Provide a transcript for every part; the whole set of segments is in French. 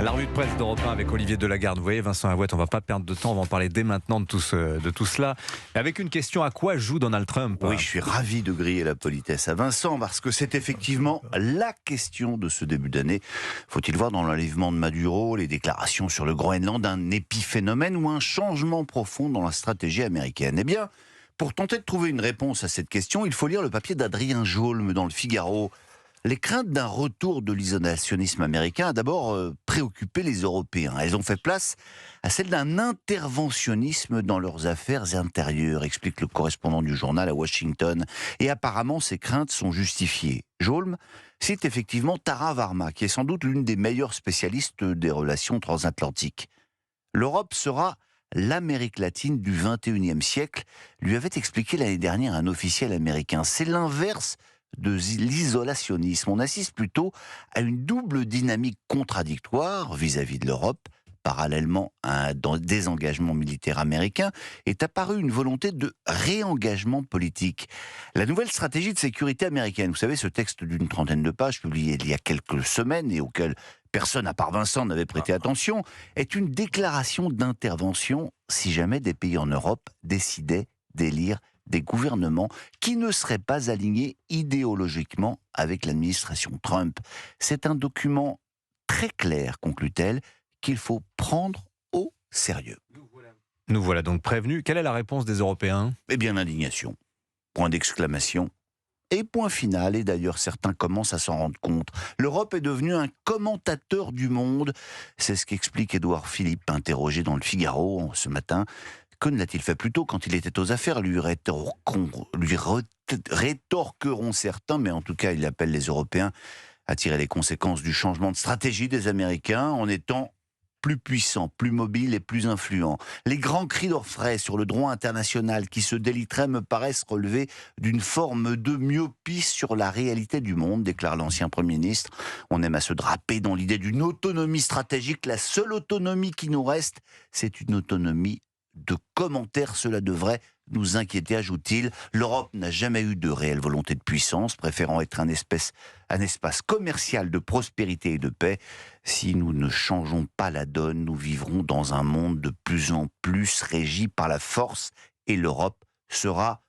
La revue de presse d'Europe 1 avec Olivier Delagarde. Vous voyez, Vincent Arouette, on ne va pas perdre de temps, on va en parler dès maintenant de tout cela. Avec une question, à quoi joue Donald Trump ? Oui, je suis ravi de griller la politesse à Vincent, parce que c'est effectivement la question de ce début d'année. Faut-il voir dans l'enlèvement de Maduro les déclarations sur le Groenland un épiphénomène ou un changement profond dans la stratégie américaine ? Eh bien, pour tenter de trouver une réponse à cette question, il faut lire le papier d'Adrien Jaulme dans le Figaro. Les craintes d'un retour de l'isolationnisme américain a d'abord préoccupé les Européens. Elles ont fait place à celle d'un interventionnisme dans leurs affaires intérieures, explique le correspondant du journal à Washington. Et apparemment, ces craintes sont justifiées. Jaulme cite effectivement Tara Varma, qui est sans doute l'une des meilleures spécialistes des relations transatlantiques. L'Europe sera l'Amérique latine du XXIe siècle, lui avait expliqué l'année dernière un officiel américain. C'est l'inverse de l'isolationnisme. On assiste plutôt à une double dynamique contradictoire vis-à-vis de l'Europe. Parallèlement à un désengagement militaire américain, est apparue une volonté de réengagement politique. La nouvelle stratégie de sécurité américaine, vous savez, ce texte d'une 30aine de pages, publié il y a quelques semaines et auquel personne à part Vincent n'avait prêté attention, est une déclaration d'intervention si jamais des pays en Europe décidaient d'élire des gouvernements qui ne seraient pas alignés idéologiquement avec l'administration Trump. C'est un document très clair, conclut-elle, qu'il faut prendre au sérieux. Nous voilà donc prévenus. Quelle est la réponse des Européens ? Eh bien, l'indignation. Point d'exclamation. Et point final, et d'ailleurs certains commencent à s'en rendre compte. L'Europe est devenue un commentateur du monde. C'est ce qu'explique Édouard Philippe, interrogé dans le Figaro ce matin. Que ne l'a-t-il fait plus tôt quand il était aux affaires ? Lui rétorqueront certains, mais en tout cas, il appelle les Européens à tirer les conséquences du changement de stratégie des Américains en étant plus puissants, plus mobiles et plus influents. Les grands cris d'orfraie sur le droit international qui se déliteraient me paraissent relever d'une forme de myopie sur la réalité du monde, déclare l'ancien Premier ministre. On aime à se draper dans l'idée d'une autonomie stratégique. La seule autonomie qui nous reste, c'est une autonomie de commentaires. Cela devrait nous inquiéter, ajoute-t-il. L'Europe n'a jamais eu de réelle volonté de puissance, préférant être un espace commercial de prospérité et de paix. Si nous ne changeons pas la donne, nous vivrons dans un monde de plus en plus régi par la force et l'Europe sera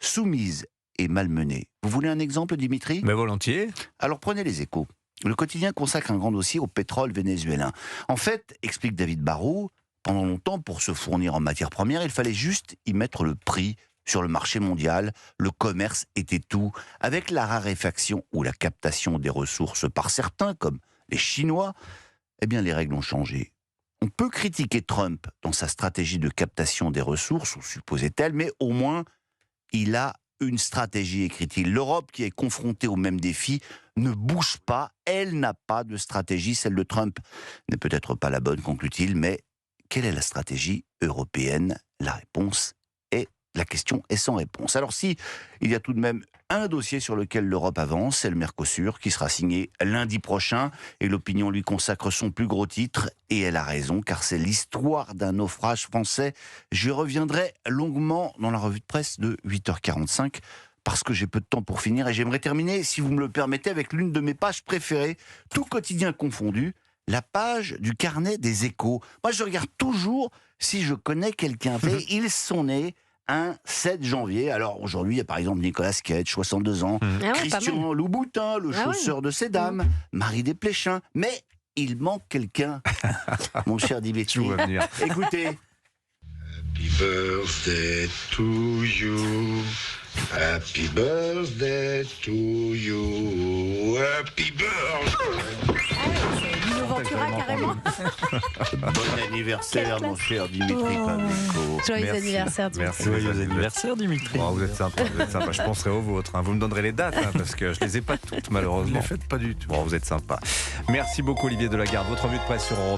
soumise et malmenée. Vous voulez un exemple, Dimitri ? Mais volontiers. Alors prenez les Échos. Le quotidien consacre un grand dossier au pétrole vénézuélien. En fait, explique David Barrault, pendant longtemps, pour se fournir en matières premières, il fallait juste y mettre le prix sur le marché mondial. Le commerce était tout. Avec la raréfaction ou la captation des ressources par certains, comme les Chinois, eh bien les règles ont changé. On peut critiquer Trump dans sa stratégie de captation des ressources, ou supposait-elle, mais au moins, il a une stratégie, écrit-il. L'Europe, qui est confrontée aux mêmes défis, ne bouge pas. Elle n'a pas de stratégie. Celle de Trump n'est peut-être pas la bonne, conclut-il, mais quelle est la stratégie européenne ? La question est sans réponse. Alors si, il y a tout de même un dossier sur lequel l'Europe avance, c'est le Mercosur, qui sera signé lundi prochain, et l'opinion lui consacre son plus gros titre, et elle a raison, car c'est l'histoire d'un naufrage français. Je reviendrai longuement dans la revue de presse de 8h45, parce que j'ai peu de temps pour finir, et j'aimerais terminer, si vous me le permettez, avec l'une de mes pages préférées, tout quotidien confondu, la page du carnet des Échos. Moi, je regarde toujours si je connais quelqu'un. Ils sont nés un 7 janvier. Alors, aujourd'hui, il y a par exemple Nicolas Cage, 62 ans, Christian Louboutin, le chausseur de ces dames, Marie Desplechin. Mais il manque quelqu'un, mon cher Dimitri. Tout va venir. Écoutez. Happy birthday to you. Happy birthday to you. Happy birthday. Ventura, carrément. Bon anniversaire, mon cher Dimitri Pavlenko. Joyeux anniversaire, Dimitri. Merci. Joyeux anniversaire, Dimitri. Oh, vous êtes sympa, vous êtes sympa. Je penserai aux vôtres. Vous me donnerez les dates, parce que je les ai pas toutes, malheureusement. Ne les faites pas du tout. Bon, vous êtes sympa. Merci beaucoup, Olivier Delagarde. Votre revue de presse sur Europe